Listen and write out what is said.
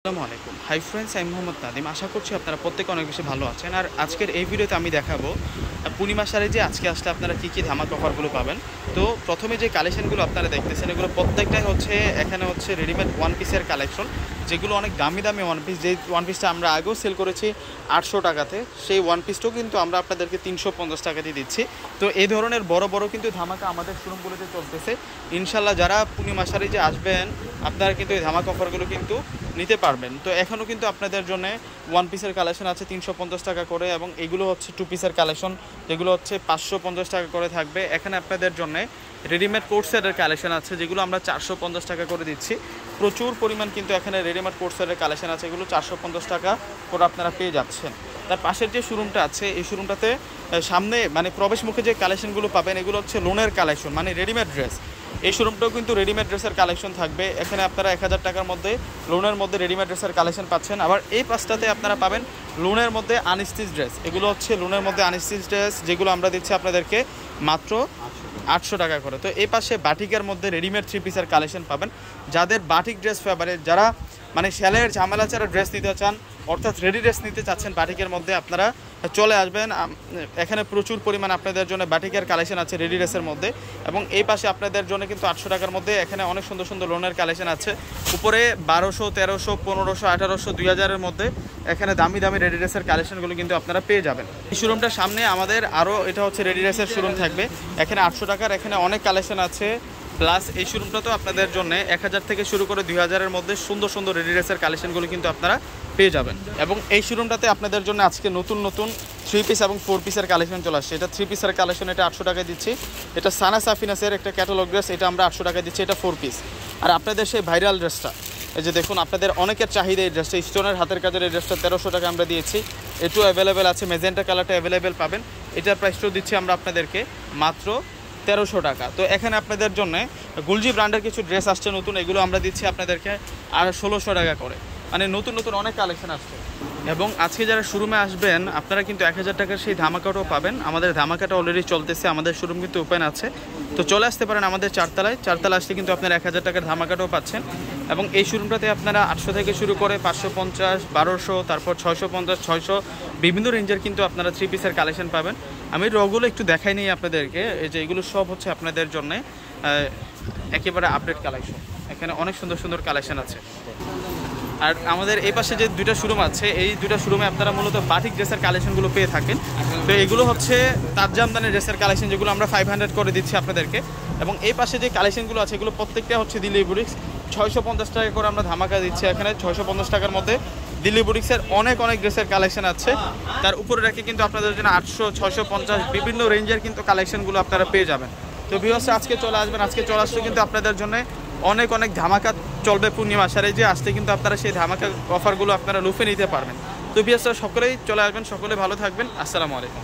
আসসালামু আলাইকুম। Hi friends, আমি মোহাম্মদ নাদিম। আশা করছি আপনারা প্রত্যেকে অনেক বেশি ভালো আছেন। আর আজকের এই ভিডিওতে আমি দেখাবো পূর্ণিমা শাড়ি আজকে আসলে আপনারা কী ধামাকা অফারগুলো পাবেন। তো প্রথমে যে কালেকশনগুলো আপনারা দেখতেছেন এগুলো প্রত্যেকটাই এখানে রেডিমেড ওয়ান পিসের কালেকশন, যেগুলো অনেক দামি দামি ওয়ান পিস। যে ওয়ান পিসটা আমরা আগেও সেল করেছি 800 টাকাতে, সেই ওয়ান পিসটাও কিন্তু আমরা আপনাদেরকে 350 টাকাতে দিচ্ছি। তো এই ধরনের বড় বড় কিন্তু ধামাকা আমাদের শোরুমগুলোতে চলতেছে। ইনশাল্লাহ যারা পূর্ণিমা শাড়ি আসবেন আপনারা কিন্তু এই ধামাকা অফারগুলো কিন্তু নিতে পারবেন। তো এখনও কিন্তু আপনাদের জন্য ওয়ান পিসের কালেকশন আছে 350 টাকা করে, এবং এগুলো টু পিসের কালেকশন, যেগুলো 550 টাকা করে থাকবে। এখানে আপনাদের জন্য রেডিমেড কোট সেটের কালেকশন আছে, যেগুলো আমরা 450 টাকা করে দিচ্ছি। প্রচুর পরিমাণ কিন্তু এখানে রেডিমেড কোট সেটের কালেকশন আছে, এগুলো 450 টাকা করে আপনারা পেয়ে যাচ্ছেন। তার পাশের যে শোরুমটা আছে এই শোরুমটাতে সামনে প্রবেশ মুখে যে কালেকশনগুলো পাবেন এগুলো লোনের কালেকশন, রেডিমেড ড্রেস। এই শোরুমটাও কিন্তু রেডিমেড ড্রেসের কালেকশন থাকবে। এখানে আপনারা 1000 টাকার মধ্যে লোনের মধ্যে রেডিমেড ড্রেসের কালেকশন পাচ্ছেন। আবার এই পাশটাতে আপনারা পাবেন লোনের মধ্যে আনস্টিচ ড্রেস। এগুলো লোনের মধ্যে আনস্টিচ ড্রেস, যেগুলো আমরা দিচ্ছি আপনাদেরকে মাত্র 800 টাকা করে। তো এই পাশে বাটিকের মধ্যে রেডিমেড থ্রি পিসের কালেকশন পাবেন। যাদের বাটিক ড্রেস ফেভারিট, যারা সেলের ঝামেলা ছাড়া ড্রেস নিতে চান, অর্থাৎ রেডি ড্রেস নিতে চাচ্ছেন বাটিকের মধ্যে, আপনারা চলে আসবেন। এখানে প্রচুর পরিমাণ আপনাদের জন্য বাটিকের কালেকশন আছে রেডি ড্রেসের মধ্যে। এবং এই পাশে আপনাদের জন্য কিন্তু 800 টাকার মধ্যে এখানে অনেক সুন্দর সুন্দর লোনের কালেকশন আছে। উপরে 1200, 1300, 1500, 1800, 2000-এর মধ্যে এখানে দামি দামি রেডি ড্রেসের কালেকশনগুলো কিন্তু আপনারা পেয়ে যাবেন। এই শোরুমটার সামনে আমাদের আরও রেডি ড্রেসের শোরুম থাকবে। এখানে 800 টাকার এখানে অনেক কালেকশন আছে। প্লাস এই শোরুমটা তো আপনাদের জন্য 1000 থেকে শুরু করে 2000-এর মধ্যে সুন্দর সুন্দর রেডি ড্রেসের কালেকশনগুলো কিন্তু আপনারা পেয়ে যাবেন। এবং এই শোরুমটাতে আপনাদের জন্য আজকে নতুন নতুন 3 পিস এবং 4 পিসের কালেকশন চলে আসছে। এটা 3 পিসের কালেকশন, এটা 800 টাকায় দিচ্ছি। এটা সানা সাফিনাসের একটা ক্যাটালগ ড্রেস, এটা আমরা 800 টাকায় দিচ্ছি। এটা 4 পিস। আর আপনাদের সেই ভাইরাল ড্রেসটা, এই যে দেখুন, আপনাদের অনেকের চাহিদা এই ড্রেসটা, স্টোনের হাতের কাজের এই ড্রেসটা 1300 টাকা আমরা দিয়েছি। এটাও অ্যাভেলেবেল আছে, মেজেন্টা কালারটা অ্যাভেলেবেল পাবেন। এটার প্রাইসটাও দিচ্ছি আমরা আপনাদেরকে মাত্র 1300 টাকা। তো এখানে আপনাদের জন্য গুলজি ব্র্যান্ডের কিছু ড্রেস আসছে নতুন, এগুলো আমরা দিচ্ছি আপনাদেরকে আর 1600 টাকা করে। নতুন নতুন অনেক কালেকশন আসছে। এবং আজকে যারা শোরুমে আসবেন আপনারা কিন্তু 1000 টাকার সেই ধামাকাটাও পাবেন। আমাদের ধামাকাটা অলরেডি চলতেছে, আমাদের শোরুম কিন্তু ওপেন আছে। তো চলে আসতে পারেন আমাদের চারতলায় আসলে কিন্তু আপনারা 1000 টাকার ধামাকাটাও পাচ্ছেন। এবং এই শোরুমটাতে আপনারা 800 থেকে শুরু করে 550, 1200, তারপর 650, 600 বিভিন্ন রেঞ্জের কিন্তু আপনারা 3 পিসের কালেকশন পাবেন। আমি রগুলো একটু দেখাই নিই আপনাদেরকে। এই যে এগুলো সব আপনাদের জন্য একেবারে আপডেট কালেকশন। এখানে অনেক সুন্দর সুন্দর কালেকশন আছে। আর আমাদের এই পাশে যে দুইটা শোরুম আছে, এই দুইটা শোরুমে আপনারা মূলত বাটিক ড্রেসের কালেকশনগুলো পেয়ে থাকেন। তো এগুলো তাজ জামদানি ড্রেসের কালেকশন, যেগুলো আমরা 500 করে দিচ্ছি আপনাদেরকে। এবং এই পাশে যে কালেকশনগুলো আছে এগুলো প্রত্যেকটা দিল্লি বুটিক্স, 650 টাকা করে আমরা ধামাকা দিচ্ছি। এখানে 650 টাকার মধ্যে দিল্লি বুটিক্সের অনেক ড্রেসের কালেকশন আছে। তার উপরে রেখে কিন্তু আপনাদের জন্য 800, 650 বিভিন্ন রেঞ্জের কিন্তু কালেকশনগুলো আপনারা পেয়ে যাবেন। তো ভিউয়ার্স, আজকে চলে আসবেন। আজকে চলে আসলে কিন্তু আপনাদের জন্য অনেক ধামাকা চলবে পূর্ণিমা শাড়ি আসলে কিন্তু আপনারা সেই ধামাকা অফারগুলো আপনারা লুফে নিতে পারবেন। তো ভিউয়ার্স, সকলেই চলে আসবেন, সকলে ভালো থাকবেন। আসসালামু আলাইকুম।